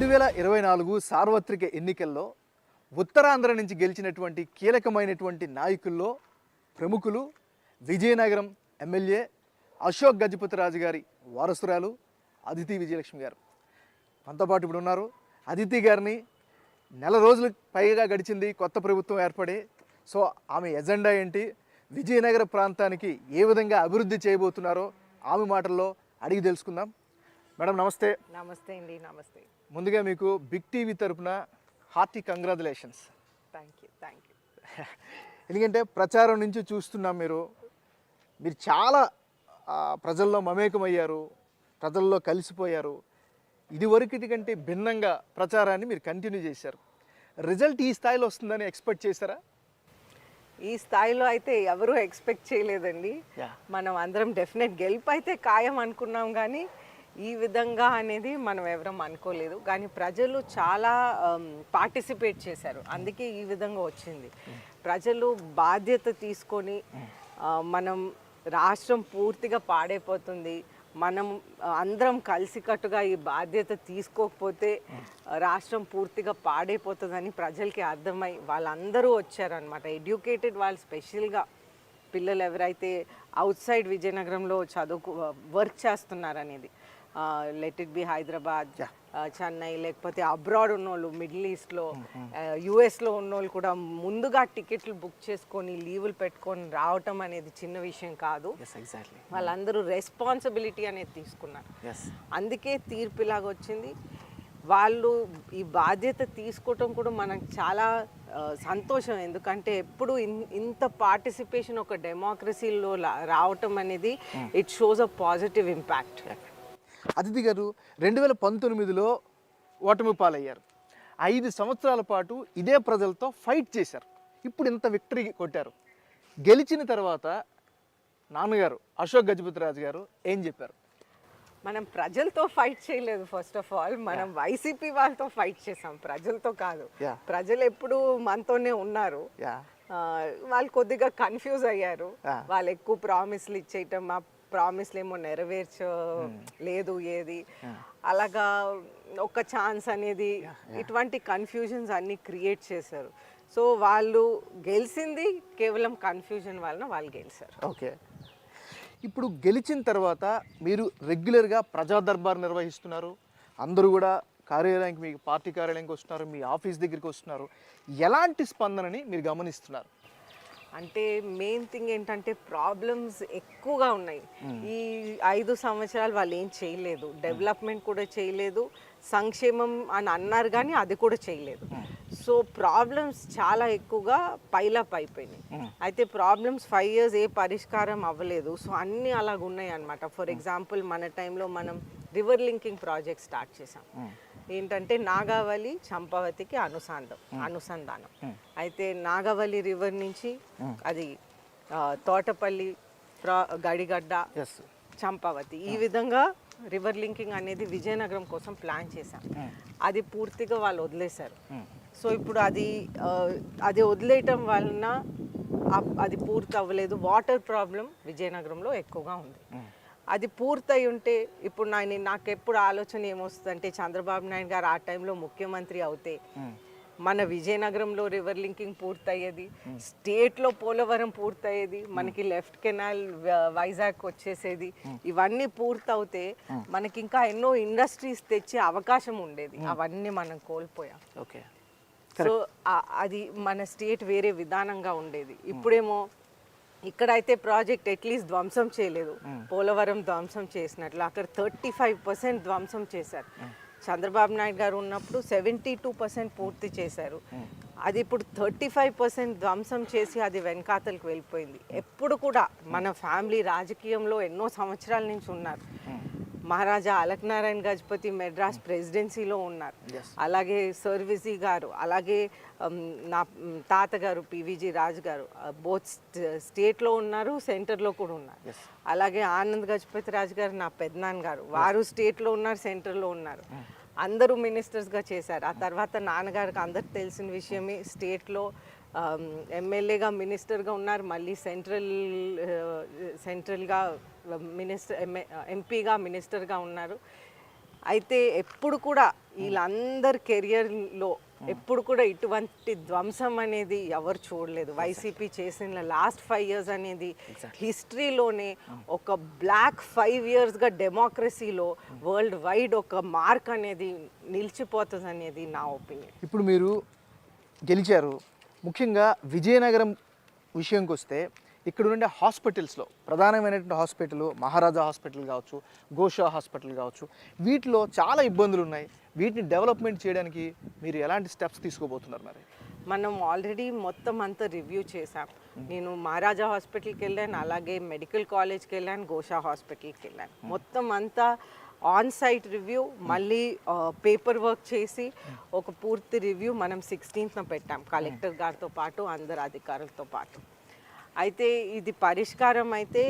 2024 సార్వత్రిక ఎన్నికల్లో ఉత్తరాంధ్ర నుంచి గెలిచినటువంటి కీలకమైనటువంటి నాయకుల్లో ప్రముఖులు విజయనగరం ఎమ్మెల్యే అశోక్ గజపతిరాజు గారి వారసురాలు అదితి విజయలక్ష్మి గారు మనతో పాటు ఇప్పుడు ఉన్నారు. అదితి గారిని నెల రోజులు పైగా గడిచింది కొత్త ప్రభుత్వం ఏర్పడి. సో ఆమె ఎజెండా ఏంటి, విజయనగర ప్రాంతానికి ఏ విధంగా అభివృద్ధి చేయబోతున్నారో ఆమె మాటల్లో అడిగి తెలుసుకుందాం. మేడం నమస్తే. నమస్తే అండి. నమస్తే. ముందుగా మీకు బిగ్ టీవీ తరపున హార్టీ కంగ్రాచులేషన్స్. Thank you. ఎందుకంటే ప్రచారం నుంచి చూస్తున్నాం, మీరు చాలా ప్రజల్లో మమేకమయ్యారు, ప్రజల్లో కలిసిపోయారు. ఇదివరకటి కంటే భిన్నంగా ప్రచారాన్ని మీరు కంటిన్యూ చేశారు. రిజల్ట్ ఈ స్థాయిలో వస్తుందని ఎక్స్పెక్ట్ చేశారా? ఈ స్థాయిలో అయితే ఎవరూ ఎక్స్పెక్ట్ చేయలేదండి. మనం అందరం డెఫినెట్ గెలుపు అయితే ఖాయం అనుకున్నాం, కానీ ఈ విధంగా అనేది మనం ఎవరం అనుకోలేదు. కానీ ప్రజలు చాలా పార్టిసిపేట్ చేశారు, అందుకే ఈ విధంగా వచ్చింది. ప్రజలు బాధ్యత తీసుకొని మనం రాష్ట్రం పూర్తిగా పాడైపోతుంది, మనం అందరం కలిసికట్టుగా ఈ బాధ్యత తీసుకోకపోతే రాష్ట్రం పూర్తిగా పాడైపోతుందని ప్రజలకి అర్థమై వాళ్ళందరూ వచ్చారనమాట. ఎడ్యుకేటెడ్ వాళ్ళు, స్పెషల్గా పిల్లలు ఎవరైతే అవుట్ సైడ్ విజయనగరంలో వర్క్ చేస్తున్నారనేది, let it be Hyderabad, Chennai, లేకపోతే అబ్రాడ్ ఉన్నోళ్ళు, మిడిల్ ఈస్ట్లో, యుఎస్లో ఉన్నోళ్ళు కూడా ముందుగా టికెట్లు బుక్ చేసుకొని లీవులు పెట్టుకొని రావటం అనేది చిన్న విషయం కాదు. వాళ్ళందరూ రెస్పాన్సిబిలిటీ అనేది తీసుకున్నారు, అందుకే తీర్పు ఇలాగ వచ్చింది. వాళ్ళు ఈ బాధ్యత తీసుకోవటం కూడా మనకు చాలా సంతోషం. ఎందుకంటే ఎప్పుడు ఇంత పార్టిసిపేషన్ ఒక డెమోక్రసీలో రావటం అనేది it shows a positive impact. Aditi గారు 2019లో ఓటమి పాలయ్యారు. 5 సంవత్సరాల పాటు ఇదే ప్రజలతో ఫైట్ చేశారు. ఇప్పుడు ఇంత విక్టరీ కొట్టారు. గెలిచిన తర్వాత నాన్నగారు అశోక్ గజపతిరాజు గారు ఏం చెప్పారు? మనం ప్రజలతో ఫైట్ చేయలేదు. ఫస్ట్ ఆఫ్ ఆల్ మనం వైసీపీ వాళ్ళతో ఫైట్ చేసాం, ప్రజలతో కాదు. ప్రజలు ఎప్పుడు మనతోనే ఉన్నారు. వాళ్ళు కొద్దిగా కన్ఫ్యూజ్ అయ్యారు. వాళ్ళు ఎక్కువ ప్రామిస్లు ఇచ్చేయటం, మా ప్రామిస్లు ఏమో నెరవేర్చలేదు ఏది, అలాగా ఒక ఛాన్స్ అనేది, ఇటువంటి కన్ఫ్యూజన్స్ అన్నీ క్రియేట్ చేశారు. సో వాళ్ళు గెలిచింది కేవలం కన్ఫ్యూజన్ వలన వాళ్ళు గెలిచారు. ఓకే, ఇప్పుడు గెలిచిన తర్వాత మీరు రెగ్యులర్గా ప్రజా దర్బార్ నిర్వహిస్తున్నారు. అందరూ కూడా కార్యాలయానికి, మీ పార్టీ కార్యాలయానికి వస్తున్నారు, మీ ఆఫీస్ దగ్గరికి వస్తున్నారు. ఎలాంటి స్పందనని మీరు గమనిస్తున్నారు? అంటే మెయిన్ థింగ్ ఏంటంటే ప్రాబ్లమ్స్ ఎక్కువగా ఉన్నాయి. ఈ 5 సంవత్సరాలు వాళ్ళు ఏం చేయలేదు, డెవలప్మెంట్ కూడా చేయలేదు, సంక్షేమం అని అన్నారు కానీ అది కూడా చేయలేదు. సో ప్రాబ్లమ్స్ చాలా ఎక్కువగా పైలప్ అయిపోయినాయి. అయితే ప్రాబ్లమ్స్ 5 years ఏ పరిష్కారం అవ్వలేదు. సో అన్నీ అలాగ ఉన్నాయి అన్నమాట. ఫర్ ఎగ్జాంపుల్ మన టైంలో మనం రివర్ లింకింగ్ ప్రాజెక్ట్ స్టార్ట్ చేసాం. ఏంటంటే నాగావళి చంపావతికి అనుసంధానం. అయితే నాగావళి రివర్ నుంచి అది తోటపల్లి, గడిగడ్డ, చంపావతి, ఈ విధంగా రివర్ లింకింగ్ అనేది విజయనగరం కోసం ప్లాన్ చేశాం. అది పూర్తిగా వాళ్ళు వదిలేశారు. సో ఇప్పుడు అది వదిలేయటం వలన అది పూర్తి అవ్వలేదు. వాటర్ ప్రాబ్లం విజయనగరంలో ఎక్కువగా ఉంది. అది పూర్తయి ఉంటే ఇప్పుడు నాకు ఎప్పుడు ఆలోచన ఏమొస్తుందంటే, చంద్రబాబు నాయుడు గారు ఆ టైంలో ముఖ్యమంత్రి అవుతే మన విజయనగరంలో రివర్ లింకింగ్ పూర్తయ్యేది, స్టేట్లో పోలవరం పూర్తయ్యేది, మనకి లెఫ్ట్ కెనాల్ వైజాగ్ వచ్చేసేది. ఇవన్నీ పూర్తవుతే మనకి ఇంకా ఎన్నో ఇండస్ట్రీస్ తెచ్చే అవకాశం ఉండేది. అవన్నీ మనం కోల్పోయాం. ఓకే, సో అది మన స్టేట్ వేరే విధానంగా ఉండేది. ఇప్పుడేమో ఇక్కడైతే ప్రాజెక్ట్ అట్లీస్ట్ ధ్వంసం చేయలేదు, పోలవరం ధ్వంసం చేసినట్లు అక్కడ 35% ధ్వంసం చేశారు. చంద్రబాబు నాయుడు గారు ఉన్నప్పుడు 72% పూర్తి చేశారు. అది ఇప్పుడు 35% ధ్వంసం చేసి అది వెనకాతలకు వెళ్ళిపోయింది. ఎప్పుడు కూడా మన ఫ్యామిలీ రాజకీయంలో ఎన్నో సంవత్సరాల నుంచి ఉన్నారు. మహారాజా అలక్నారాయణ గజపతి మెడ్రాస్ ప్రెసిడెన్సీలో ఉన్నారు. అలాగే సర్విజీ గారు, అలాగే నా తాతగారు పివిజి రాజు గారు బోత్ స్టేట్లో ఉన్నారు, సెంటర్లో కూడా ఉన్నారు. అలాగే ఆనంద్ గజపతి రాజు గారు నా పెద్దనాన్న గారు, వారు స్టేట్లో ఉన్నారు, సెంటర్లో ఉన్నారు. అందరూ మినిస్టర్స్గా చేశారు. ఆ తర్వాత నాన్నగారికి అందరికి తెలిసిన విషయమే, స్టేట్లో ఎమ్మెల్యేగా మినిస్టర్గా ఉన్నారు, మళ్ళీ సెంట్రల్గా మినిస్టర్ ఎంపీగా మినిస్టర్గా ఉన్నారు. అయితే ఎప్పుడు కూడా వీళ్ళందరి కెరియర్లో ఎప్పుడు కూడా ఇటువంటి ధ్వంసం అనేది ఎవరు చూడలేదు. వైసీపీ చేసిన లాస్ట్ 5 years అనేది హిస్టరీలోనే ఒక బ్లాక్ 5 yearsగా డెమోక్రసీలో వరల్డ్ వైడ్ ఒక మార్క్ అనేది నిలిచిపోతుంది అనేది నా ఒపీనియన్. ఇప్పుడు మీరు గెలిచారు, ముఖ్యంగా విజయనగరం విషయంకి వస్తే ఇక్కడ ఉండే హాస్పిటల్స్లో ప్రధానమైనటువంటి హాస్పిటల్ మహారాజా హాస్పిటల్ కావచ్చు, గోషా హాస్పిటల్ కావచ్చు, వీటిలో చాలా ఇబ్బందులు ఉన్నాయి. వీటిని డెవలప్మెంట్ చేయడానికి మీరు ఎలాంటి స్టెప్స్ తీసుకోబోతున్నారు? మరి మనం ఆల్రెడీ మొత్తం అంతా రివ్యూ చేసాం. నేను మహారాజా హాస్పిటల్కి వెళ్ళాను, అలాగే మెడికల్ కాలేజ్కి వెళ్ళాను, గోషా హాస్పిటల్కి వెళ్ళాను. మొత్తం అంతా ఆన్ సైట్ రివ్యూ, మళ్ళీ పేపర్ వర్క్ చేసి ఒక పూర్తి రివ్యూ మనం 16th పెట్టాం కలెక్టర్ గారితో పాటు అందరు అధికారులతో పాటు. అయితే ఇది పరిష్కారం అయితే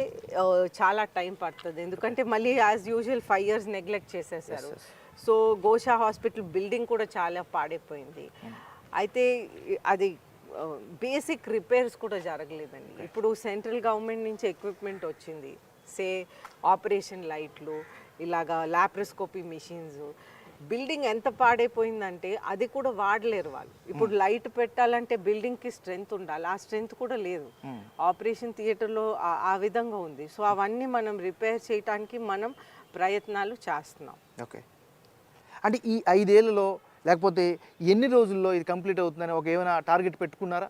చాలా టైం పడుతుంది, ఎందుకంటే మళ్ళీ యాజ్ యూజువల్ 5 years నెగ్లెక్ట్ చేసేసారు. సో గోషా హాస్పిటల్ బిల్డింగ్ కూడా చాలా పాడైపోయింది. అయితే అది బేసిక్ రిపేర్స్ కూడా జరగలేదండి. ఇప్పుడు సెంట్రల్ గవర్నమెంట్ నుంచి ఎక్విప్మెంట్ వచ్చింది, ఆపరేషన్ లైట్లు, ఇలాగా లాప్రోస్కోపీ మిషన్స్. బిల్డింగ్ ఎంత పాడైపోయిందంటే అది కూడా వాడలేరు వాళ్ళు. ఇప్పుడు లైట్ పెట్టాలంటే బిల్డింగ్కి స్ట్రెంగ్త్ ఉండాలి, ఆ స్ట్రెంగ్త్ కూడా లేదు. ఆపరేషన్ థియేటర్లో ఆ విధంగా ఉంది. సో అవన్నీ మనం రిపేర్ చేయడానికి మనం ప్రయత్నాలు చేస్తున్నాం. ఓకే, అంటే ఈ 5 ఏళ్లలో లేకపోతే ఎన్ని రోజుల్లో ఇది కంప్లీట్ అవుతుందని ఒక ఏమైనా టార్గెట్ పెట్టుకున్నారా?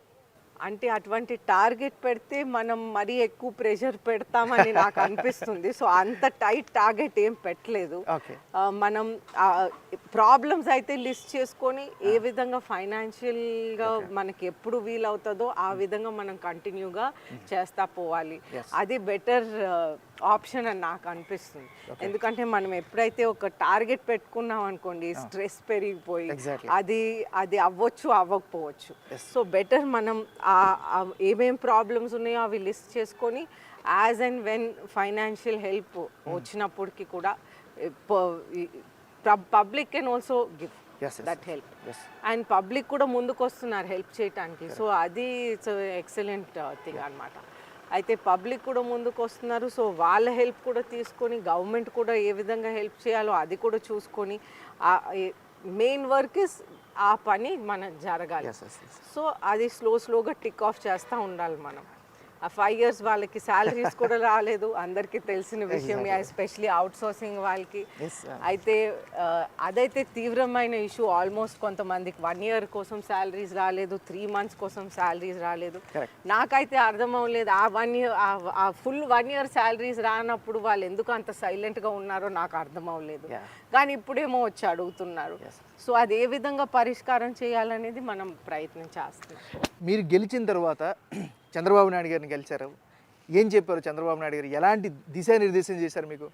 అంటే అటువంటి టార్గెట్ పెడితే మనం మరీ ఎక్కువ ప్రెషర్ పెడతామని నాకు అనిపిస్తుంది. సో అంత టైట్ టార్గెట్ ఏం పెట్టలేదు. మనం ప్రాబ్లమ్స్ అయితే లిస్ట్ చేసుకొని ఏ విధంగా ఫైనాన్షియల్గా మనకి ఎప్పుడు వీలవుతుందో ఆ విధంగా మనం కంటిన్యూగా చేస్తా పోవాలి. అది బెటర్ ఆప్షన్ అని నాకు అనిపిస్తుంది. ఎందుకంటే మనం ఎప్పుడైతే ఒక టార్గెట్ పెట్టుకున్నాం అనుకోండి, స్ట్రెస్ పెరిగిపోయి అది అవ్వచ్చు అవ్వకపోవచ్చు. సో బెటర్ మనం ఏమేం ప్రాబ్లమ్స్ ఉన్నాయో అవి లిస్ట్ చేసుకొని as and when financial help వచ్చినప్పటికీ కూడా public can also give that help. And public కూడా ముందుకు వస్తున్నారు హెల్ప్ చేయడానికి. సో అది ఇట్స్ ఎక్సలెంట్ థింగ్ అన్నమాట. అయితే పబ్లిక్ కూడా ముందుకు వస్తున్నారు. సో వాళ్ళ హెల్ప్ కూడా తీసుకొని గవర్నమెంట్ కూడా ఏ విధంగా హెల్ప్ చేయాలో అది కూడా చూసుకొని మెయిన్ వర్క్ ఇస్ ఆ పని మనం జరగాలి. సో అది స్లోగా టిక్ ఆఫ్ చేస్తూ ఉండాలి మనం. ఆ 5 years వాళ్ళకి శాలరీస్ కూడా రాలేదు, అందరికీ తెలిసిన విషయం, ఎస్పెషలీ అవుట్ సోర్సింగ్ వాళ్ళకి. అయితే అదైతే తీవ్రమైన ఇష్యూ. ఆల్మోస్ట్ కొంతమందికి 1 year కోసం శాలరీస్ రాలేదు, 3 months కోసం శాలరీస్ రాలేదు. నాకైతే అర్థం అవ్వలేదు ఆ 1 year ఆ ఫుల్ 1 year శాలరీస్ రానప్పుడు వాళ్ళు ఎందుకు అంత సైలెంట్గా ఉన్నారో నాకు అర్థం అవ్వలేదు. కానీ ఇప్పుడేమో వచ్చి అడుగుతున్నారు. సో అది ఏ విధంగా పరిష్కారం చేయాలనేది మనం ప్రయత్నం చేస్తున్నాం. మీరు గెలిచిన తర్వాత చంద్రబాబు నాయుడు గారిని గెలిచారు, ఏం చెప్పారు చంద్రబాబు నాయుడు గారు? ఎలాంటి దిశానిర్దేశం చేశారు మీకు?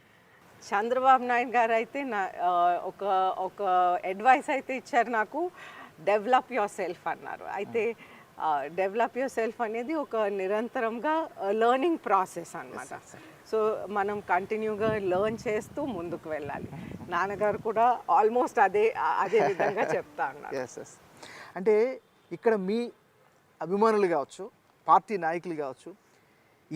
చంద్రబాబు నాయుడు గారు అయితే ఒక అడ్వైస్ అయితే ఇచ్చారు నాకు, డెవలప్ యువర్ సెల్ఫ్ అన్నారు. అయితే డెవలప్ యువర్ సెల్ఫ్ అనేది ఒక నిరంతరంగా లెర్నింగ్ ప్రాసెస్ అన్నమాట. సో మనం కంటిన్యూగా లెర్న్ చేస్తూ ముందుకు వెళ్ళాలి. నాన్నగారు కూడా ఆల్మోస్ట్ అదే విధంగా చెప్తా ఉన్నారు. అంటే ఇక్కడ మీ అభిమానులు కావచ్చు, పార్టీ నాయకులు కావచ్చు,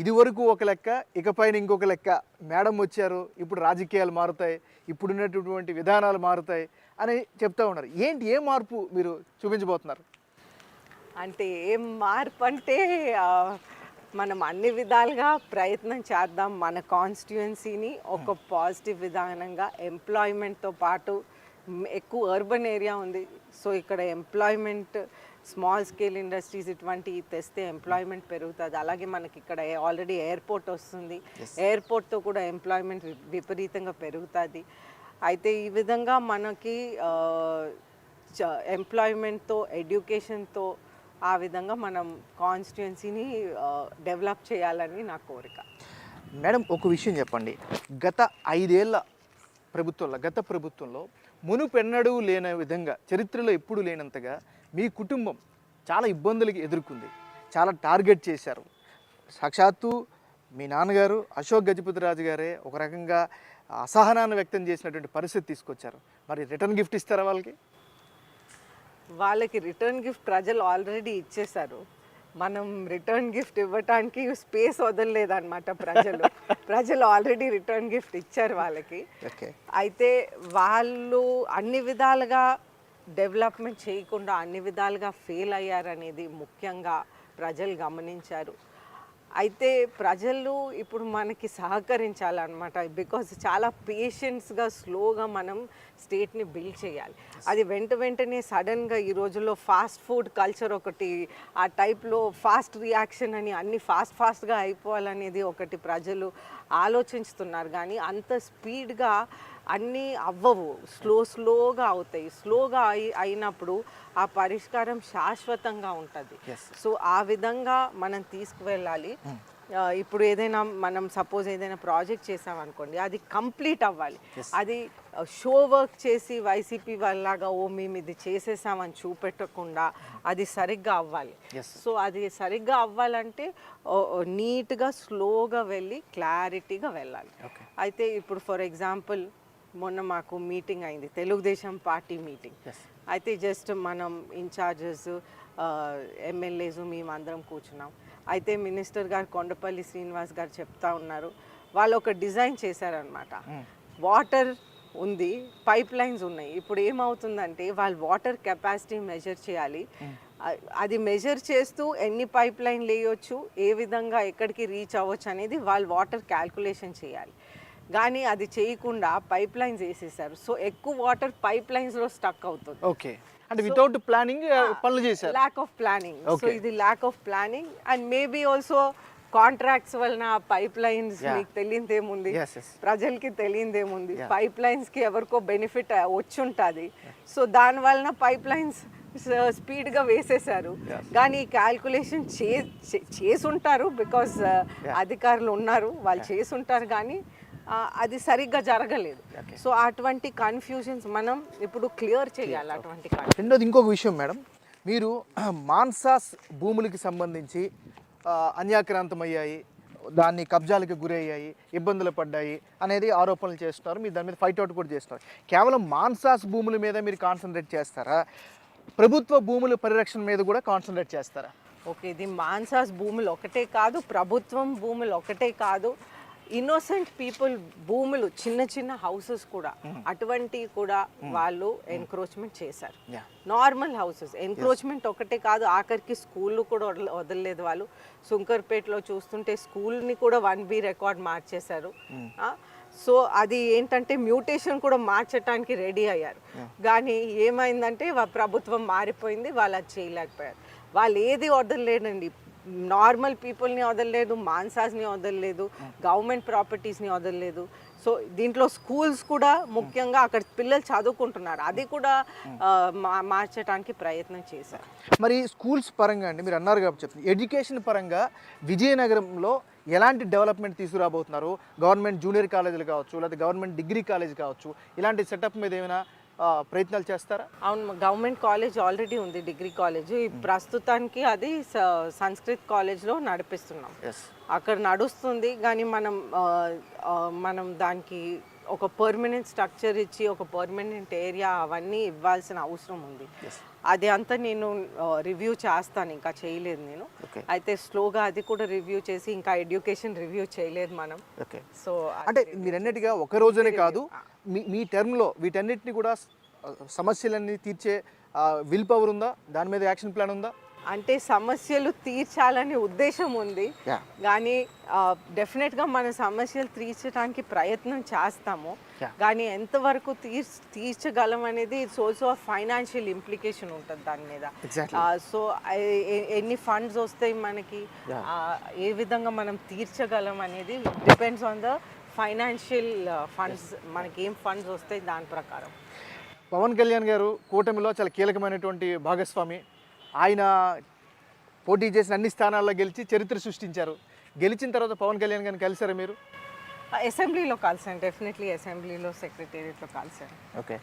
ఇదివరకు ఒక లెక్క, ఇకపైన ఇంకొక లెక్క, మేడం వచ్చారు, ఇప్పుడు రాజకీయాలు మారుతాయి, ఇప్పుడున్నటువంటి విధానాలు మారుతాయి అని చెప్తూ ఉన్నారు. ఏ మార్పు మీరు చూపించబోతున్నారు? అంటే ఏం మార్పు అంటే మనం అన్ని విధాలుగా ప్రయత్నం చేద్దాం. మన కాన్స్టిట్యుయెన్సీని ఒక పాజిటివ్ విధానంగా, ఎంప్లాయ్మెంట్తో పాటు ఎక్కువ అర్బన్ ఏరియా ఉంది. సో ఇక్కడ ఎంప్లాయ్మెంట్, స్మాల్ స్కేల్ ఇండస్ట్రీస్ ఇటువంటివి తెస్తే ఎంప్లాయ్మెంట్ పెరుగుతుంది. అలాగే మనకి ఇక్కడ ఆల్రెడీ ఎయిర్పోర్ట్ వస్తుంది, ఎయిర్పోర్ట్తో కూడా ఎంప్లాయ్మెంట్ విపరీతంగా పెరుగుతుంది. అయితే ఈ విధంగా మనకి ఎంప్లాయ్మెంట్తో, ఎడ్యుకేషన్తో ఆ విధంగా మనం కాన్స్టిట్యుయెన్సీని డెవలప్ చేయాలని నా కోరిక. మేడం, ఒక విషయం చెప్పండి. గత 5 ఏళ్ల గత ప్రభుత్వంలో మునుపెన్నడూ లేని విధంగా, చరిత్రలో ఎప్పుడూ లేనంతగా మీ కుటుంబం చాలా ఇబ్బందులకి ఎదుర్కొంది, చాలా టార్గెట్ చేశారు. సాక్షాత్తు మీ నాన్నగారు అశోక్ గజపతిరాజు గారే ఒక రకంగా అసహనాన్ని వ్యక్తం చేసినటువంటి పరిస్థితి తీసుకొచ్చారు. మరి రిటర్న్ గిఫ్ట్ ఇస్తారా వాళ్ళకి? వాళ్ళకి రిటర్న్ గిఫ్ట్ ప్రజలు ఆల్రెడీ ఇచ్చేశారు. మనం రిటర్న్ గిఫ్ట్ ఇవ్వటానికి స్పేస్ వదలలేదన్నమాట ప్రజలు ఆల్రెడీ రిటర్న్ గిఫ్ట్ ఇచ్చారు వాళ్ళకి. ఓకే. అయితే వాళ్ళు అన్ని విధాలుగా డెవలప్మెంట్ చేయకుండా అన్ని విధాలుగా ఫెయిల్ అయ్యారనేది ముఖ్యంగా ప్రజలు గమనించారు. అయితే ప్రజలు ఇప్పుడు మనకి సహకరించాలన్నమాట. బికాజ్ చాలా పేషెన్స్గా స్లోగా మనం స్టేట్ని బిల్డ్ చేయాలి. అది వెంటనే సడన్గా ఈ రోజుల్లో ఫాస్ట్ ఫుడ్ కల్చర్ ఒకటి, ఆ టైప్లో ఫాస్ట్ రియాక్షన్ అని అన్ని ఫాస్ట్గా అయిపోవాలనేది ఒకటి ప్రజలు ఆలోచిస్తున్నారు. కానీ అంత స్పీడ్గా అన్నీ అవ్వవు, స్లోగా అవుతాయి. స్లోగా అయినప్పుడు ఆ పరిష్కారం శాశ్వతంగా ఉంటుంది. సో ఆ విధంగా మనం తీసుకువెళ్ళాలి. ఇప్పుడు ఏదైనా మనం సపోజ్ ఏదైనా ప్రాజెక్ట్ చేసామనుకోండి, అది కంప్లీట్ అవ్వాలి. అది షో వర్క్ చేసి వైసీపీ వాళ్ళలాగా మేము ఇది చేసేసామని చూపెట్టకుండా అది సరిగ్గా అవ్వాలి. సో అది సరిగ్గా అవ్వాలంటే నీట్గా స్లోగా వెళ్ళి క్లారిటీగా వెళ్ళాలి. అయితే ఇప్పుడు ఫర్ ఎగ్జాంపుల్ మొన్న మాకు మీటింగ్ అయింది, తెలుగుదేశం పార్టీ మీటింగ్. అయితే జస్ట్ మనం ఇన్ఛార్జెస్ ఎమ్మెల్యేస్ మేమందరం కూర్చున్నాం. అయితే మినిస్టర్ గారు కొండపల్లి శ్రీనివాస్ గారు చెప్తా ఉన్నారు, వాళ్ళు ఒక డిజైన్ చేశారనమాట. వాటర్ ఉంది, పైప్ లైన్స్ ఉన్నాయి. ఇప్పుడు ఏమవుతుందంటే వాళ్ళు వాటర్ కెపాసిటీ మెజర్ చేయాలి. అది మెజర్ చేస్తూ ఎన్ని పైప్ లైన్లు వేయొచ్చు, ఏ విధంగా ఎక్కడికి రీచ్ అవ్వచ్చు అనేది వాళ్ళు వాటర్ క్యాల్కులేషన్ చేయాలి. కానీ అది చేయకుండా పైప్ లైన్స్ వేసేసారు. సో ఎక్కువ వాటర్ పైప్ లైన్స్లో స్టక్ అవుతుంది. ఓకే, అంటే వితౌట్ ప్లానింగ్ పనులు చేశారు. Lack of planning. సో ఇది lack of planning and maybe also contracts వలన పైప్ లైన్స్ మీకు తెలియదేముంది, ప్రజలకి తెలియదేముంది. పైప్ లైన్స్కి ఎవరికో బెనిఫిట్ వచ్చి ఉంటుంది. సో దాని వలన పైప్ లైన్స్ స్పీడ్గా వేసేసారు. కానీ క్యాల్కులేషన్ చేసుంటారు, బికాజ్ అధికారులు ఉన్నారు, వాళ్ళు చేసుంటారు. కానీ అది సరిగ్గా జరగలేదు. సో అటువంటి కన్ఫ్యూజన్స్ మనం ఇప్పుడు క్లియర్ చేయాలి. అటువంటి రెండోది ఇంకొక విషయం మేడం, మీరు మాన్సాస్ భూములకి సంబంధించి అన్యాక్రాంతమయ్యాయి, దాన్ని కబ్జాలకు గురయ్యాయి, ఇబ్బందులు పడ్డాయి అనేది ఆరోపణలు చేస్తున్నారు. మీరు దాని మీద ఫైట్ అవుట్ కూడా చేస్తున్నారు. కేవలం మాన్సాస్ భూముల మీద మీరు కాన్సన్ట్రేట్ చేస్తారా, ప్రభుత్వ భూముల పరిరక్షణ మీద కూడా కాన్సన్ట్రేట్ చేస్తారా? ఓకే, ఇది మాన్సాస్ భూములు ఒకటే కాదు, ప్రభుత్వం భూములు ఒకటే కాదు, ఇన్నోసెంట్ పీపుల్ భూములు, చిన్న హౌసెస్ కూడా అటువంటి కూడా వాళ్ళు ఎన్క్రోచ్మెంట్ చేశారు. నార్మల్ హౌసెస్ ఎన్క్రోచ్మెంట్ ఒకటే కాదు, ఆఖరికి స్కూళ్ళు కూడా వదలలేదు వాళ్ళు. సుంకర్పేటలో చూస్తుంటే స్కూల్ని కూడా 1B రికార్డ్ మార్చేశారు. సో అది ఏంటంటే మ్యూటేషన్ కూడా మార్చడానికి రెడీ అయ్యారు. కానీ ఏమైందంటే ప్రభుత్వం మారిపోయింది, వాళ్ళు అది చేయలేకపోయారు. వాళ్ళు ఏది వదలలేదండి, నార్మల్ పీపుల్ని వదలలేదు, మాన్సాస్ని వదలలేదు, గవర్నమెంట్ ప్రాపర్టీస్ని వదలలేదు. సో దీంట్లో స్కూల్స్ కూడా ముఖ్యంగా అక్కడ పిల్లలు చదువుకుంటున్నారు, అది కూడా మార్చడానికి ప్రయత్నం చేశారు. మరి స్కూల్స్ పరంగా అండి, మీరు అన్నారు కాబట్టి చెప్తుంది, ఎడ్యుకేషన్ పరంగా విజయనగరంలో ఎలాంటి డెవలప్మెంట్ తీసుకురాబోతున్నారు? గవర్నమెంట్ జూనియర్ కాలేజీలు కావచ్చు, లేదా గవర్నమెంట్ డిగ్రీ కాలేజ్ కావచ్చు, ఇలాంటి సెటప్ మీద ఏమైనా ప్రయత్నాలు చేస్తారా? అవును, గవర్నమెంట్ కాలేజ్ ఆల్రెడీ ఉంది, డిగ్రీ కాలేజ్. ప్రస్తుతానికి అది సంస్కృత్ కాలేజ్లో నడిపిస్తున్నాం, అక్కడ నడుస్తుంది. కానీ మనం దానికి ఒక పర్మనెంట్ స్ట్రక్చర్ ఇచ్చి ఒక పర్మనెంట్ ఏరియా అవన్నీ ఇవ్వాల్సిన అవసరం ఉంది. అది అంతా నేను రివ్యూ చేస్తాను, ఇంకా చేయలేదు నేను. అయితే స్లోగా అది కూడా రివ్యూ చేసి, ఇంకా ఎడ్యుకేషన్ రివ్యూ చేయలేదు మనం. సో అంటే మీరన్నిటిగా ఒక రోజునే కాదు, మీ టర్మ్లో వీటన్నిటిని కూడా సమస్యలన్నీ తీర్చే విల్ పవర్ ఉందా? దాని మీద యాక్షన్ ప్లాన్ ఉందా? అంటే సమస్యలు తీర్చాలనే ఉద్దేశం ఉంది, కానీ డెఫినెట్గా మన సమస్యలు తీర్చడానికి ప్రయత్నం చేస్తాము. కానీ ఎంతవరకు తీర్చగలం అనేది ఇట్స్ ఆల్సో ఫైనాన్షియల్ ఇంప్లికేషన్ ఉంటుంది దాని మీద. సో ఎన్ని ఫండ్స్ వస్తాయి మనకి, ఏ విధంగా మనం తీర్చగలం అనేది depends on the financial funds. మనకి ఏం ఫండ్స్ వస్తాయి దాని ప్రకారం. పవన్ కళ్యాణ్ గారు కూటమిలో చాలా కీలకమైనటువంటి భాగస్వామి. ఆయన పోటీ చేసిన అన్ని స్థానాల్లో గెలిచి చరిత్ర సృష్టించారు. గెలిచిన తర్వాత పవన్ కళ్యాణ్ గారిని కలిసారా మీరు? అసెంబ్లీలో కలిసాను, డెఫినెట్లీ అసెంబ్లీలో సెక్రటేరియట్లో కలిసాను. ఓకే,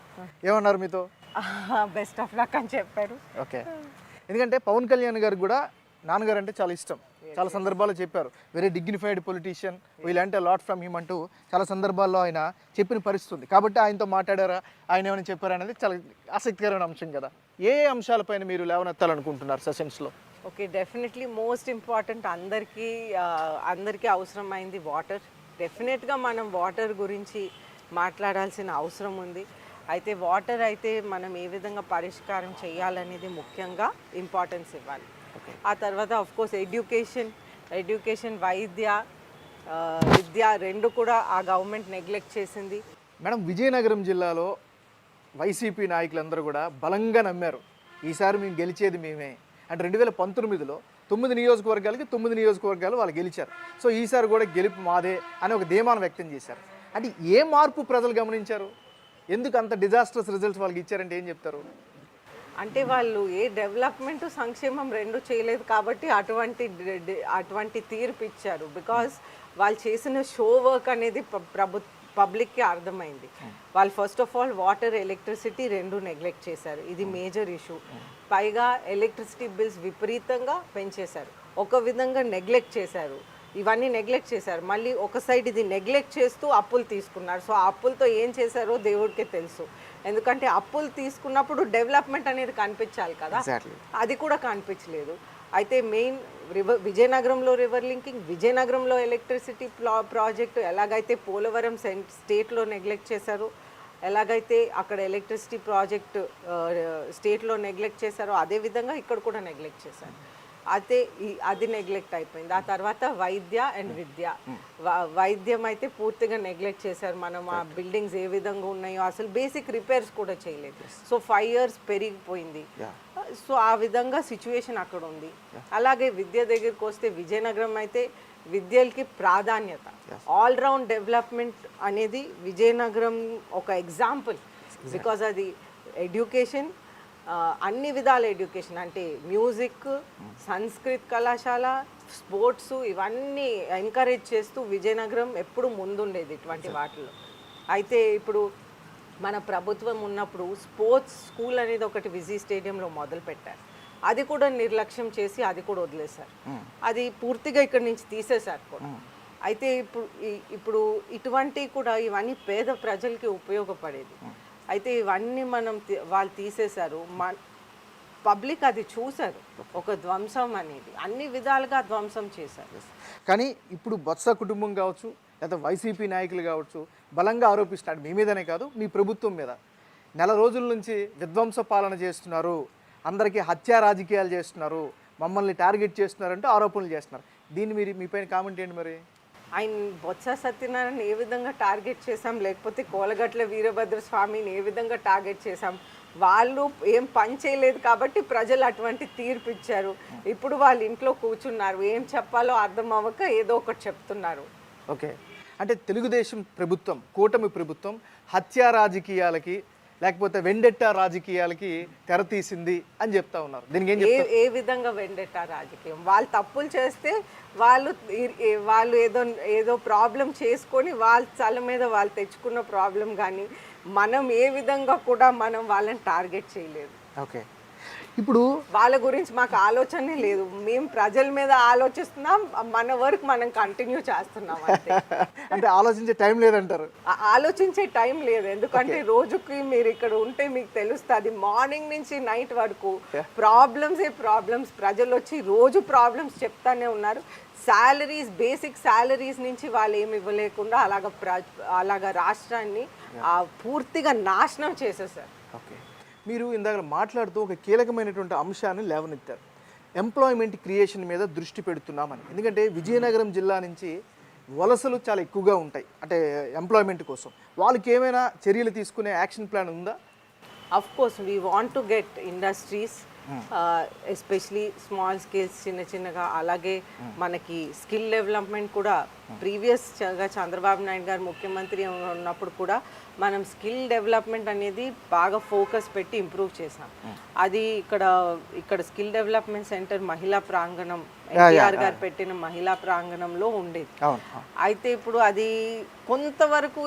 ఏమన్నారు మీతో? బెస్ట్ ఆఫ్ లక్ అని చెప్పారు. ఓకే, ఎందుకంటే పవన్ కళ్యాణ్ గారు కూడా నాన్నగారు అంటే చాలా ఇష్టం. చాలా సందర్భాల్లో చెప్పారు, వెరీ డిగ్నిఫైడ్ పొలిటీషియన్, వీళ్ళంటే లాట్ ఫ్రమ్ హిమ్ అంటూ చాలా సందర్భాల్లో ఆయన చెప్పిన పరిస్థితుంది. కాబట్టి ఆయనతో మాట్లాడారా, ఆయన ఏమైనా చెప్పారా అనేది చాలా ఆసక్తికరమైన అంశం కదా. ఏ అంశాలపైన మీరు లేవనెత్తాలనుకుంటున్నారు సెషన్స్లో? ఓకే, డెఫినెట్లీ మోస్ట్ ఇంపార్టెంట్ అందరికీ అవసరమైంది వాటర్. డెఫినెట్గా మనం వాటర్ గురించి మాట్లాడాల్సిన అవసరం ఉంది. అయితే వాటర్ అయితే మనం ఏ విధంగా పరిష్కారం చేయాలనేది ముఖ్యంగా ఇంపార్టెన్స్ ఇవ్వాలి. ఆ తర్వాత కోర్స్ ఎడ్యుకేషన్ విద్య రెండు కూడా ఆ గవర్నమెంట్ నెగ్లెక్ట్ చేసింది. మేడం, విజయనగరం జిల్లాలో వైసీపీ నాయకులందరూ కూడా బలంగా నమ్మారు, ఈసారి మేము గెలిచేది మేమే. అంటే 2019లో 9 నియోజకవర్గాలకి 9 నియోజకవర్గాలు వాళ్ళు గెలిచారు. సో ఈసారి కూడా గెలుపు మాదే అని ఒక ధీమానం వ్యక్తం చేశారు. అంటే ఏ మార్పు ప్రజలు గమనించారు? ఎందుకు అంత డిజాస్టర్స్ రిజల్ట్స్ వాళ్ళకి ఇచ్చారంటే ఏం చెప్తారు? అంటే వాళ్ళు ఏ డెవలప్మెంట్ సంక్షేమం రెండు చేయలేదు కాబట్టి అటువంటి తీర్పు ఇచ్చారు. బికాస్ వాళ్ళు చేసిన షో వర్క్ అనేది పబ్లిక్కి అర్థమైంది. వాళ్ళు first of all water electricity రెండు నెగ్లెక్ట్ చేశారు. ఇది మేజర్ ఇష్యూ. పైగా ఎలక్ట్రిసిటీ బిల్స్ విపరీతంగా పెంచేశారు. ఒక విధంగా నెగ్లెక్ట్ చేశారు, ఇవన్నీ నెగ్లెక్ట్ చేశారు. మళ్ళీ ఒక సైడ్ ఇది నెగ్లెక్ట్ చేస్తూ అప్పులు తీసుకున్నారు. సో ఆ అప్పులతో ఏం చేశారో దేవుడికే తెలుసు. ఎందుకంటే అప్పులు తీసుకున్నప్పుడు డెవలప్మెంట్ అనేది కనిపించాలి కదా, అది కూడా కనిపించలేదు. అయితే మెయిన్ విజయనగరంలో రివర్ లింకింగ్, విజయనగరంలో ఎలక్ట్రిసిటీ ప్రాజెక్టు ఎలాగైతే పోలవరం స్టేట్లో నెగ్లెక్ట్ చేశారో, ఎలాగైతే అక్కడ ఎలక్ట్రిసిటీ ప్రాజెక్ట్ స్టేట్లో నెగ్లెక్ట్ చేశారో అదేవిధంగా ఇక్కడ కూడా నెగ్లెక్ట్ చేశారు. అయితే అది నెగ్లెక్ట్ అయిపోయింది. ఆ తర్వాత విద్య వైద్యం అయితే పూర్తిగా నెగ్లెక్ట్ చేశారు. మనం ఆ బిల్డింగ్స్ ఏ విధంగా ఉన్నాయో అసలు బేసిక్ రిపేర్స్ కూడా చేయలేదు. సో 5 years పెరిగిపోయింది. సో ఆ విధంగా సిచ్యువేషన్ అక్కడ ఉంది. అలాగే విద్య దగ్గరికి వస్తే విజయనగరం అయితే విద్యలకి ప్రాధాన్యత, ఆల్రౌండ్ డెవలప్మెంట్ అనేది విజయనగరం ఒక ఎగ్జాంపుల్. బికాజ్ అది ఎడ్యుకేషన్, అన్ని విధాల ఎడ్యుకేషన్ అంటే మ్యూజిక్, సంస్కృత్ కళాశాల, స్పోర్ట్స్ ఇవన్నీ ఎంకరేజ్ చేస్తూ విజయనగరం ఎప్పుడు ముందుండేది ఇటువంటి వాటిలో. అయితే ఇప్పుడు మన ప్రభుత్వం ఉన్నప్పుడు స్పోర్ట్స్ స్కూల్ అనేది ఒకటి విజీ స్టేడియంలో మొదలు పెట్టారు. అది కూడా నిర్లక్ష్యం చేసి అది కూడా వదిలేశారు. అది పూర్తిగా ఇక్కడ నుంచి తీసేశారు కూడా. అయితే ఇప్పుడు ఇటువంటి కూడా ఇవన్నీ పేద ప్రజలకి ఉపయోగపడేది. అయితే ఇవన్నీ వాళ్ళు తీసేశారు. పబ్లిక్ అది చూశారు, ఒక ధ్వంసం అనేది అన్ని విధాలుగా ధ్వంసం చేశారు. కానీ ఇప్పుడు బొత్స కుటుంబం కావచ్చు లేదా వైసీపీ నాయకులు కావచ్చు బలంగా ఆరోపిస్తున్నారు, మీ మీదనే కాదు మీ ప్రభుత్వం మీద. నెల రోజుల నుంచి విధ్వంస పాలన చేస్తున్నారు, అందరికీ హత్యా రాజకీయాలు చేస్తున్నారు, మమ్మల్ని టార్గెట్ చేస్తున్నారంటూ ఆరోపణలు చేస్తున్నారు. దీన్ని మీపైన కామెంట్ ఏంటి? మరి ఆయన బొత్స సత్యనారాయణ ఏ విధంగా టార్గెట్ చేశాం, లేకపోతే కోలగట్ల వీరభద్ర స్వామిని ఏ విధంగా టార్గెట్ చేశాం? వాళ్ళు ఏం పని చేయలేదు కాబట్టి ప్రజలు అటువంటి తీర్పు ఇచ్చారు. ఇప్పుడు వాళ్ళ ఇంట్లో కూర్చున్నారు, ఏం చెప్పాలో అర్థం అవ్వక ఏదో ఒకటి చెప్తున్నారు. ఓకే, అంటే తెలుగుదేశం ప్రభుత్వం, కూటమి ప్రభుత్వం హత్యా రాజకీయాలకి లేకపోతే వెండెట్టా రాజకీయాలకి తెరతీసింది అని చెప్తా ఉన్నారు. దీనికి ఏం చెప్తారు? ఏ విధంగా వెండెట్టా రాజకీయం? వాళ్ళు తప్పులు చేస్తే వాళ్ళు ఏదో ప్రాబ్లం చేసుకొని వాళ్ళ తల మీద వాళ్ళు తెచ్చుకున్న ప్రాబ్లం, కానీ మనం ఏ విధంగా కూడా మనం వాళ్ళని టార్గెట్ చేయలేదు. ఓకే, ఇప్పుడు వాళ్ళ గురించి మాకు ఆలోచనే లేదు. మేము ప్రజల మీద ఆలోచిస్తున్నాం, మన వర్క్ మనం కంటిన్యూ చేస్తున్నాం. అంటే ఆలోచించే టైం లేదంటారు? ఆలోచించే టైం లేదు. ఎందుకంటే రోజుకి మీరు ఇక్కడ ఉంటే మీకు తెలుస్తుంది, మార్నింగ్ నుంచి నైట్ వరకు ప్రాబ్లమ్స్. ప్రజలు వచ్చి రోజు ప్రాబ్లమ్స్ చెప్తానే ఉన్నారు. బేసిక్ శాలరీస్ నుంచి వాళ్ళు ఏమి ఇవ్వలేకుండా అలాగా రాష్ట్రాన్ని పూర్తిగా నాశనం చేసేసారు. ఓకే, మీరు ఇందాక మాట్లాడుతూ ఒక కీలకమైనటువంటి అంశాన్ని లేవనెత్తారు, ఎంప్లాయ్మెంట్ క్రియేషన్ మీద దృష్టి పెడుతున్నామని. ఎందుకంటే విజయనగరం జిల్లా నుంచి వలసలు చాలా ఎక్కువగా ఉంటాయి, అంటే ఎంప్లాయ్మెంట్ కోసం. వాళ్ళకి ఏమైనా చర్యలు తీసుకునే యాక్షన్ ప్లాన్ ఉందా? Of course we want to get industries, especially small scales, చిన్నగా. అలాగే మనకి స్కిల్ డెవలప్మెంట్ కూడా ప్రీవియస్గా చంద్రబాబు నాయుడు గారు ముఖ్యమంత్రి ఉన్నప్పుడు కూడా మనం స్కిల్ డెవలప్మెంట్ అనేది బాగా ఫోకస్ పెట్టి ఇంప్రూవ్ చేసాం. అది ఇక్కడ స్కిల్ డెవలప్మెంట్ సెంటర్ మహిళా ప్రాంగణం, ఎన్టీఆర్ గారు పెట్టిన మహిళా ప్రాంగణంలో ఉండేది. అయితే ఇప్పుడు అది కొంతవరకు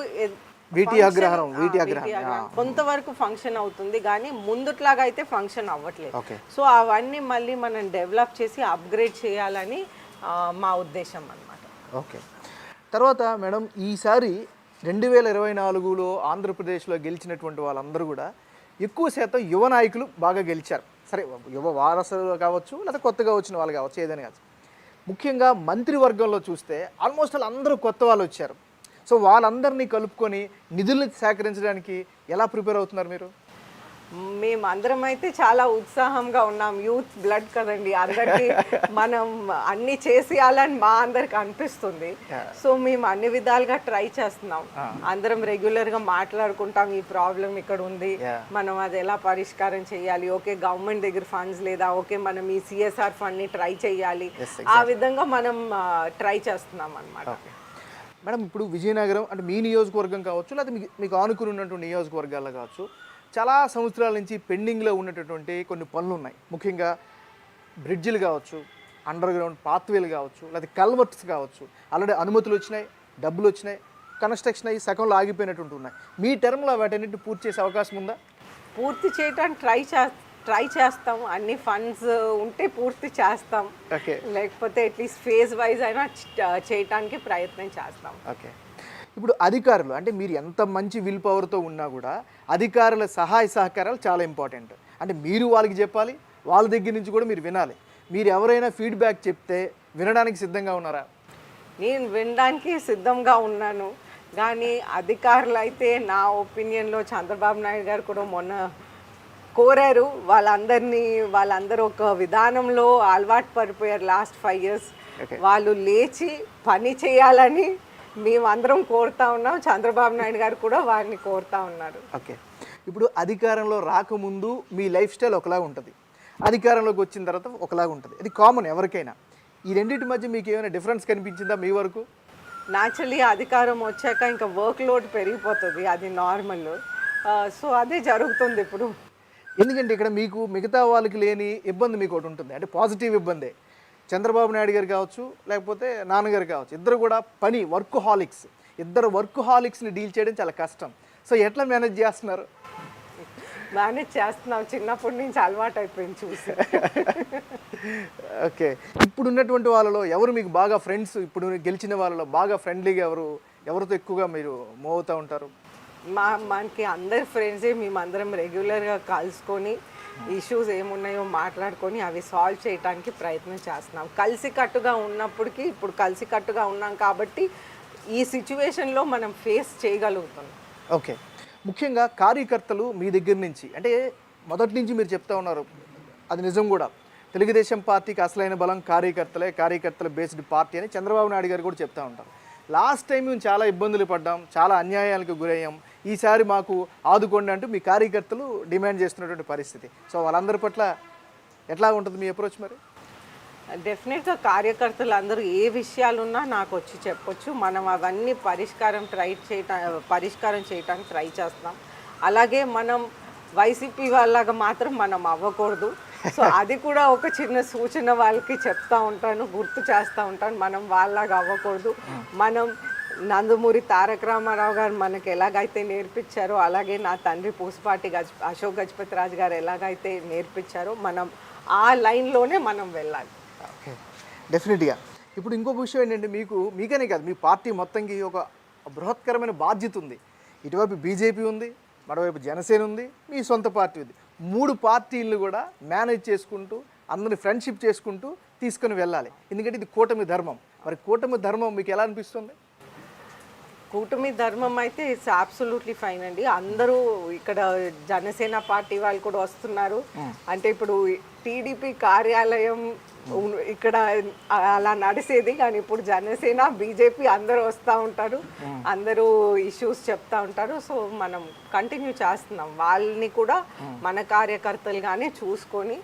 కొంతవరకు ఫంక్షన్ అవుతుంది, కానీ ముందుట్లాగా అయితే ఫంక్షన్ అవ్వట్లేదు. సో అవన్నీ మళ్ళీ మనం డెవలప్ చేసి అప్గ్రేడ్ చేయాలని మా ఉద్దేశం అన్నమాట. ఓకే, తర్వాత మేడం ఈసారి 2024లో ఆంధ్రప్రదేశ్లో గెలిచినటువంటి వాళ్ళందరూ కూడా ఎక్కువ శాతం యువ నాయకులు బాగా గెలిచారు. సరే యువ వారసులు కావచ్చు లేదా కొత్తగా వచ్చిన వాళ్ళు కావచ్చు ఏదైనా కావచ్చు. ముఖ్యంగా మంత్రివర్గంలో చూస్తే ఆల్మోస్ట్ అందరూ కొత్త వాళ్ళు వచ్చారు. సో వాళ్ళందరినీ కలుపుకొని నిధులు సేకరించడానికి ఎలా ప్రిపేర్ అవుతున్నారు మీరు? మేము అందరం అయితే చాలా ఉత్సాహంగా ఉన్నాం. యూత్ బ్లడ్ కదండి, అందరికి మనం అన్ని చేసేయాలని మా అందరికి అనిపిస్తుంది. సో మేము అన్ని విధాలుగా ట్రై చేస్తున్నాం. అందరం రెగ్యులర్గా మాట్లాడుకుంటాం, ఈ ప్రాబ్లం ఇక్కడ ఉంది, మనం అది ఎలా పరిష్కారం చేయాలి, ఓకే గవర్నమెంట్ దగ్గర ఫండ్స్ లేదా, ఓకే మనం ఈ సిఎస్ఆర్ ఫండ్ని ట్రై చేయాలి, ఆ విధంగా మనం ట్రై చేస్తున్నాం అన్నమాట. మేడం, ఇప్పుడు విజయనగరం అంటే మీ నియోజకవర్గం కావచ్చు లేదా మీకు ఆనుకుని ఉన్నటువంటి నియోజకవర్గాల్లో కావచ్చు, చాలా సంవత్సరాల నుంచి పెండింగ్లో ఉన్నటువంటి కొన్ని పనులు ఉన్నాయి. ముఖ్యంగా బ్రిడ్జిలు కావచ్చు, అండర్ గ్రౌండ్ పాత్వేలు కావచ్చు, లేదా కల్వర్ట్స్ కావచ్చు. ఆల్రెడీ అనుమతులు వచ్చినాయి, డబ్బులు వచ్చినాయి, కన్స్ట్రక్షన్ అయ్యి సగంలో ఆగిపోయినటువంటి ఉన్నాయి. మీ టర్మ్లో వాటన్నిటిని పూర్తి చేసే అవకాశం ఉందా? పూర్తి చేయడానికి ట్రై చేస్తాం. అన్ని ఫండ్స్ ఉంటే పూర్తి చేస్తాం, లేకపోతే అట్లీస్ట్ ఫేజ్ వైజ్ అయినా చేయటానికి ప్రయత్నం చేస్తాం. ఓకే. ఇప్పుడు అధికారులు అంటే మీరు ఎంత మంచి విల్ పవర్తో ఉన్నా కూడా అధికారుల సహాయ సహకారాలు చాలా ఇంపార్టెంట్. అంటే మీరు వాళ్ళకి చెప్పాలి, వాళ్ళ దగ్గర నుంచి కూడా మీరు వినాలి. మీరు ఎవరైనా ఫీడ్బ్యాక్ చెప్తే వినడానికి సిద్ధంగా ఉన్నారా? నేను వినడానికి సిద్ధంగా ఉన్నాను, కానీ అధికారులు అయితే నా ఒపీనియన్లో చంద్రబాబు నాయుడు గారు కూడా మొన్న కోరారు, వాళ్ళందరూ ఒక విధానంలో అలవాటు పడిపోయారు లాస్ట్ 5 years. వాళ్ళు లేచి పని చేయాలని మేమందరం కోరుతా ఉన్నాం, చంద్రబాబు నాయుడు గారు కూడా వారిని కోరుతా ఉన్నారు. ఓకే. ఇప్పుడు అధికారంలో రాకముందు మీ లైఫ్ స్టైల్ ఒకలాగా ఉంటుంది, అధికారంలోకి వచ్చిన తర్వాత ఒకలాగా ఉంటుంది. ఇది కామన్ ఎవరికైనా. ఈ రెండింటి మధ్య మీకు ఏమైనా డిఫరెన్స్ కనిపించిందా మీ వరకు? న్యాచురలీ అధికారం వచ్చాక ఇంకా వర్క్ లోడ్ పెరిగిపోతుంది, అది నార్మల్. సో అదే జరుగుతుంది ఇప్పుడు. ఎందుకంటే ఇక్కడ మీకు మిగతా వాళ్ళకి లేని ఇబ్బంది మీకు ఒకటి ఉంటుంది, అంటే పాజిటివ్ ఇబ్బందే. చంద్రబాబు నాయుడు గారు కావచ్చు లేకపోతే నాన్నగారు కావచ్చు, ఇద్దరు కూడా వర్క్ హాలిక్స్. ఇద్దరు వర్క్ హాలిక్స్ని డీల్ చేయడం చాలా కష్టం. సో ఎట్లా మేనేజ్ చేస్తున్నారు? మేనేజ్ చేస్తున్నాం, చిన్నప్పటి నుంచి అలవాటు అయిపోయింది చూసి. ఓకే. ఇప్పుడు ఉన్నటువంటి వాళ్ళలో ఎవరు మీకు బాగా ఫ్రెండ్స్? ఇప్పుడు గెలిచిన వాళ్ళలో బాగా ఫ్రెండ్లీగా ఎవరితో ఎక్కువగా మీరు మూవ్ అవుతూ ఉంటారు? మనకి అందరి ఫ్రెండ్సే, మేమందరం రెగ్యులర్గా కలుసుకొని ఇష్యూస్ ఏమున్నాయో మాట్లాడుకొని అవి సాల్వ్ చేయడానికి ప్రయత్నం చేస్తున్నాం. కలిసికట్టుగా ఉన్నప్పటికీ ఇప్పుడు కలిసికట్టుగా ఉన్నాం కాబట్టి ఈ సిచ్యువేషన్లో మనం ఫేస్ చేయగలుగుతున్నాం. ఓకే. ముఖ్యంగా కార్యకర్తలు మీ దగ్గర నుంచి అంటే మొదటి నుంచి మీరు చెప్తా ఉన్నారు, అది నిజం కూడా. తెలుగుదేశం పార్టీకి అసలైన బలం కార్యకర్తల బేస్డ్ పార్టీ అని చంద్రబాబు నాయుడు గారు కూడా చెప్తూ ఉంటారు. లాస్ట్ టైం మేము చాలా ఇబ్బందులు పడ్డాం, చాలా అన్యాయాలకు గురయ్యాం, ఈసారి మాకు ఆదుకోండి అంటూ మీ కార్యకర్తలు డిమాండ్ చేస్తున్నటువంటి పరిస్థితి. సో వాళ్ళందరి పట్ల ఎట్లా ఉంటుంది మీ అప్రోచ్ మరి? డెఫినెట్గా కార్యకర్తలు అందరూ ఏ విషయాలున్నా నాకు వచ్చి చెప్పొచ్చు, మనం అవన్నీ పరిష్కారం చేయడానికి ట్రై చేస్తాం. అలాగే మనం వైసీపీ వాళ్ళగా మాత్రం మనం అవ్వకూడదు. సో అది కూడా ఒక చిన్న సూచన వాళ్ళకి చెప్తా ఉంటాను, గుర్తు చేస్తూ ఉంటాను, మనం వాళ్ళలాగా అవ్వకూడదు. మనం నందమూరి తారక రామారావు గారు మనకు ఎలాగైతే నేర్పించారో, అలాగే నా తండ్రి పూసపాటి అశోక్ గజపతి రాజు గారు ఎలాగైతే నేర్పించారో మనం ఆ లైన్లోనే మనం వెళ్ళాలి. ఓకే, డెఫినెట్గా. ఇప్పుడు ఇంకొక విషయం ఏంటంటే మీకనే కాదు, మీ పార్టీ మొత్తంకి ఒక బృహత్కరమైన బాధ్యత ఉంది. ఇటువైపు బీజేపీ ఉంది, మరోవైపు జనసేన ఉంది, మీ సొంత పార్టీ ఉంది. 3 పార్టీలను కూడా మేనేజ్ చేసుకుంటూ అందరిని ఫ్రెండ్షిప్ చేసుకుంటూ తీసుకొని వెళ్ళాలి. ఎందుకంటే ఇది కూటమి ధర్మం. మరి కూటమి ధర్మం మీకు ఎలా అనిపిస్తుంది? కూటమి ధర్మం అయితే ఇట్స్ అబ్సల్యూట్లీ ఫైన్ అండి. అందరూ ఇక్కడ జనసేన పార్టీ వాళ్ళు కూడా వస్తున్నారు. అంటే ఇప్పుడు టీడీపీ కార్యాలయం ఇక్కడ అలా నడిసేది, కానీ ఇప్పుడు జనసేన బీజేపీ అందరూ వస్తూ ఉంటారు, అందరూ ఇష్యూస్ చెప్తా ఉంటారు. సో మనం కంటిన్యూ చేస్తున్నాం, వాళ్ళని కూడా మన కార్యకర్తలుగానే చూసుకొని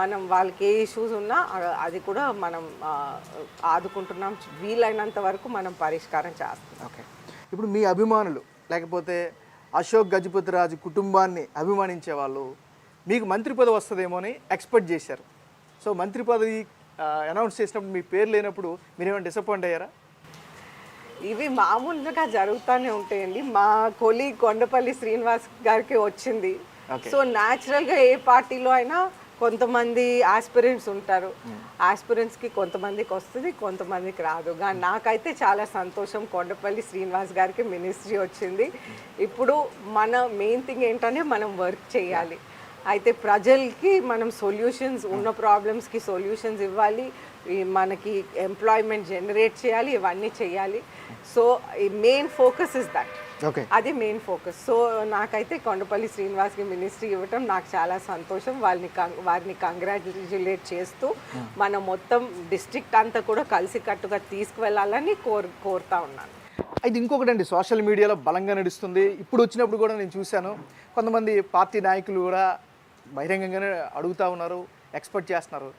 మనం వాళ్ళకి ఏ ఇష్యూస్ ఉన్నా అది కూడా మనం ఆదుకుంటున్నాం. వీలైనంత వరకు మనం పరిష్కారం చేస్తున్నాం. ఓకే. ఇప్పుడు మీ అభిమానులు లేకపోతే అశోక్ గజపతి రాజు కుటుంబాన్ని అభిమానించే వాళ్ళు మీకు మంత్రి పదవి వస్తుందేమో అని ఎక్స్పెక్ట్ చేశారు. సో మంత్రి పదవి అనౌన్స్ చేసినప్పుడు మీ పేరు లేనప్పుడు మీరు ఏమైనా డిసప్పాయింట్ అయ్యారా? ఇవి మామూలుగా జరుగుతూనే ఉంటాయండి. మా కొలీగ్ కొండపల్లి శ్రీనివాస్ గారికి వచ్చింది. సో న్యాచురల్గా ఏ పార్టీలో అయినా కొంతమంది ఆస్పిరెంట్స్ ఉంటారు, ఆస్పిరెంట్స్కి కొంతమందికి వస్తుంది, కొంతమందికి రాదు. కానీ నాకైతే చాలా సంతోషం, కొండపల్లి శ్రీనివాస్ గారికి మినిస్ట్రీ వచ్చింది. ఇప్పుడు మన మెయిన్ థింగ్ ఏంటంటే మనం వర్క్ చేయాలి. అయితే ప్రజలకి మనం సొల్యూషన్స్ ఉన్న ప్రాబ్లమ్స్కి సొల్యూషన్స్ ఇవ్వాలి, మనకి ఎంప్లాయ్మెంట్ జనరేట్ చేయాలి, ఇవన్నీ చేయాలి. సో ఈ main focus is that. Okay, అది మెయిన్ ఫోకస్. సో నాకైతే కొండపల్లి శ్రీనివాస్కి మినిస్ట్రీ ఇవ్వటం నాకు చాలా సంతోషం. వారిని కంగ్రాచులేట్ చేస్తూ మనం మొత్తం డిస్ట్రిక్ట్ అంతా కూడా కలిసికట్టుగా తీసుకువెళ్ళాలని కోరుతా ఉన్నాను. అయితే ఇంకొకటి అండి, సోషల్ మీడియాలో బలంగా నడుస్తుంది. ఇప్పుడు వచ్చినప్పుడు కూడా నేను చూశాను, కొంతమంది పార్టీ నాయకులు కూడా బహిరంగంగానే అడుగుతూ ఉన్నారు, ఎక్స్పెక్ట్ చేస్తున్నారు,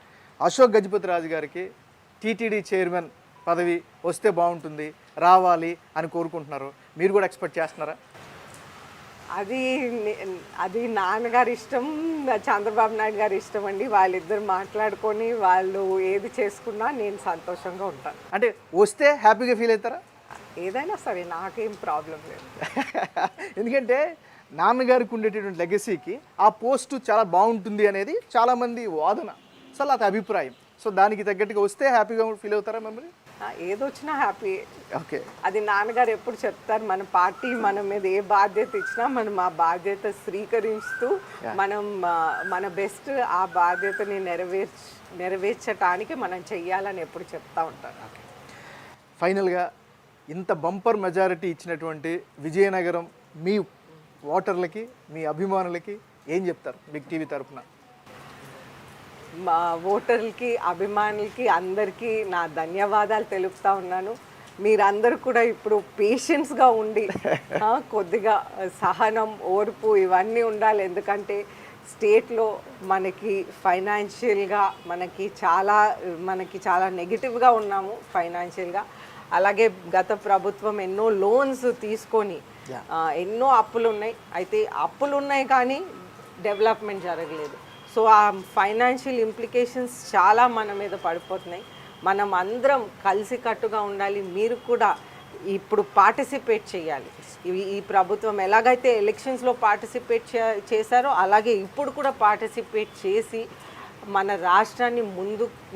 అశోక్ గజపతి రాజు గారికి టీటీడీ చైర్మన్ పదవి వస్తే బాగుంటుంది, రావాలి అని కోరుకుంటున్నారు. మీరు కూడా ఎక్స్పెక్ట్ చేస్తున్నారా? అది నాన్నగారి ఇష్టం, చంద్రబాబు నాయుడు గారి ఇష్టం అండి. వాళ్ళిద్దరు మాట్లాడుకొని వాళ్ళు ఏది చేసుకున్నా నేను సంతోషంగా ఉంటాను. అంటే వస్తే హ్యాపీగా ఫీల్ అవుతారా? ఏదైనా సరే నాకేం ప్రాబ్లం లేదు. ఎందుకంటే నాన్నగారికి ఉండేటటువంటి లెగసీకి ఆ పోస్టు చాలా బాగుంటుంది అనేది చాలామంది వాదన, సో అది అభిప్రాయం. సో దానికి తగ్గట్టుగా వస్తే హ్యాపీగా ఫీల్ అవుతారా మిమ్మల్ని? ఏదొచ్చినా హ్యాపీ. ఓకే, అది నాన్నగారు ఎప్పుడు చెప్తారు, మన పార్టీ మన మీద ఏ బాధ్యత ఇచ్చినా మనం ఆ బాధ్యత స్వీకరిస్తూ మనం మన బెస్ట్ ఆ బాధ్యతని నెరవేర్చడానికి మనం చెయ్యాలని ఎప్పుడు చెప్తా ఉంటారు. ఓకే, ఫైనల్గా ఇంత బంపర్ మెజారిటీ ఇచ్చినటువంటి విజయనగరం మీ ఓటర్లకి, మీ అభిమానులకి ఏం చెప్తారు బిగ్ టీవీ తరఫున? మా ఓటర్లకి, అభిమానులకి అందరికీ నా ధన్యవాదాలు తెలుపుతా ఉన్నాను. మీరందరూ కూడా ఇప్పుడు పేషెన్స్గా ఉండి కొద్దిగా సహనం, ఓర్పు ఇవన్నీ ఉండాలి. ఎందుకంటే స్టేట్లో మనకి ఫైనాన్షియల్గా మనకి చాలా నెగిటివ్గా ఉన్నాము ఫైనాన్షియల్గా. అలాగే గత ప్రభుత్వం ఎన్నో లోన్స్ తీసుకొని ఎన్నో అప్పులు ఉన్నాయి. అయితే అప్పులు ఉన్నాయి కానీ డెవలప్మెంట్ జరగలేదు. సో ఆ ఫైనాన్షియల్ ఇంప్లికేషన్స్ చాలా మన మీద పడిపోతున్నాయి. మనం అందరం కలిసికట్టుగా ఉండాలి. మీరు కూడా ఇప్పుడు పార్టిసిపేట్ చేయాలి. ఈ ప్రభుత్వం ఎలాగైతే ఎలక్షన్స్లో పార్టిసిపేట్ చేశారో అలాగే ఇప్పుడు కూడా పార్టిసిపేట్ చేసి మన రాష్ట్రాన్ని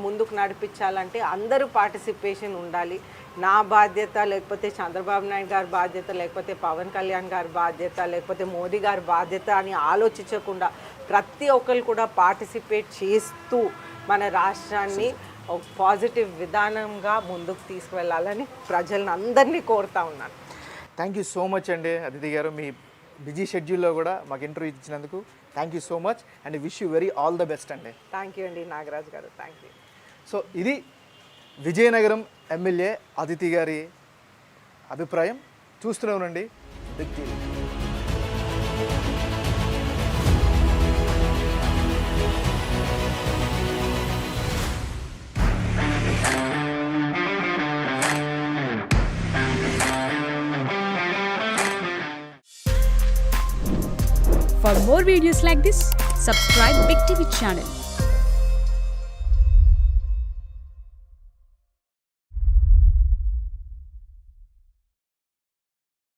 ముందుకు నడిపించాలంటే అందరూ పార్టిసిపేషన్ ఉండాలి. నా బాధ్యత, లేకపోతే చంద్రబాబు నాయుడు గారి బాధ్యత, లేకపోతే పవన్ కళ్యాణ్ గారి బాధ్యత, లేకపోతే మోదీ గారి బాధ్యత అని ఆలోచించకుండా ప్రతి ఒక్కరు కూడా పార్టిసిపేట్ చేస్తూ మన రాష్ట్రాన్ని ఒక పాజిటివ్ విధానంగా ముందుకు తీసుకువెళ్ళాలని ప్రజలను అందరినీ కోరుతా ఉన్నాను. థ్యాంక్ యూ సో మచ్ అండి అదితి గారు, మీ బిజీ షెడ్యూల్లో కూడా మాకు ఇంటర్వ్యూ ఇచ్చినందుకు thank you so much and wish you very all the best అండి. థ్యాంక్ యూ అండి నాగరాజ్ గారు, థ్యాంక్ యూ. సో ఇది విజయనగరం ఎమ్మెల్యే అదితి గారి అభిప్రాయం. చూస్తూనే ఉండండి big TV. For more videos like this, subscribe Big TV channel.